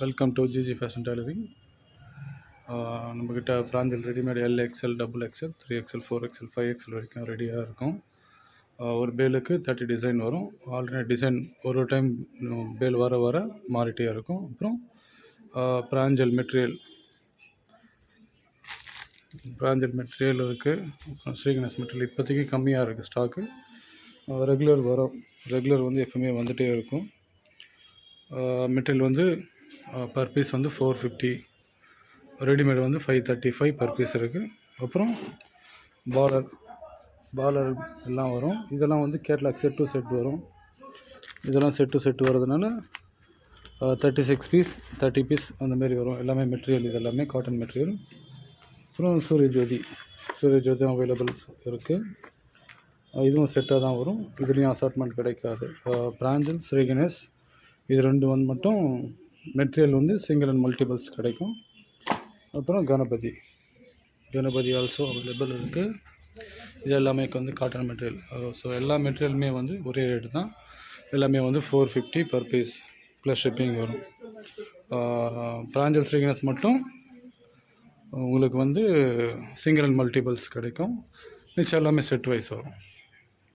Welcome to GG fashion tailoring. நம்மக்கிட்ட பிராஞ்சல் readymade LXL, XXL, 3XL, 4XL, 5XL வரைக்கும் ரெடியாக இருக்கும். ஒரு பேலுக்கு 30 டிசைன் வரும். ஆல்டர்னேட் டிசைன் ஒரு டைம் பேல் வர வர மாறிட்டே இருக்கும். அப்புறம் பிராஞ்சல் மெட்டீரியல் இருக்குது. ஸ்ரீகணேஷ் மெட்டீரியல் இப்போதைக்கு கம்மியாக இருக்குது ஸ்டாக்கு. ரெகுலர் வந்து எப்பவுமே வந்துகிட்டே இருக்கும். மெட்டீரியல் வந்து பர் பீஸ் வந்து 450, ரெடிமேட் வந்து 535 பர் பீஸ் இருக்குது. அப்புறம் பார்டர் எல்லாம் வரும். இதெல்லாம் வந்து கேட்லாக் செட் டு செட் வரும். இதெல்லாம் செட் டு செட் வரதுனால 36 பீஸ் 30 பீஸ் அந்தமாரி வரும். எல்லாமே மெட்டீரியல், இது எல்லாமே காட்டன் மெட்டீரியல். அப்புறம் சூரிய ஜோதி அவைலபிள் இருக்குது. இதுவும் செட்டாக தான் வரும். இதுலேயும் அசார்ட்மெண்ட் கிடைக்காது. பிராஞ்சல், ஸ்ரீகணேஷ் இது ரெண்டு வந்து மட்டும் மெட்டீரியல் வந்து சிங்கிள் அண்ட் மல்டிபிள்ஸ் கிடைக்கும். அப்புறம் கணபதி ஆல்சோ அவைலபிள் இருக்குது. இது எல்லாமே வந்து காட்டன் மெட்டீரியல். ஸோ எல்லா மெட்டீரியலுமே வந்து ஒரே ரேட்டு தான். எல்லாமே வந்து 450 பர் பீஸ் ப்ளஸ் ஷிப்பிங் வரும். பிராஞ்சல், ஸ்ரீகணேஷ் மட்டும் உங்களுக்கு வந்து சிங்கிள் அண்ட் மல்டிபிள்ஸ் கிடைக்கும். மிச்சம் எல்லாமே செட் வைஸ் வரும்.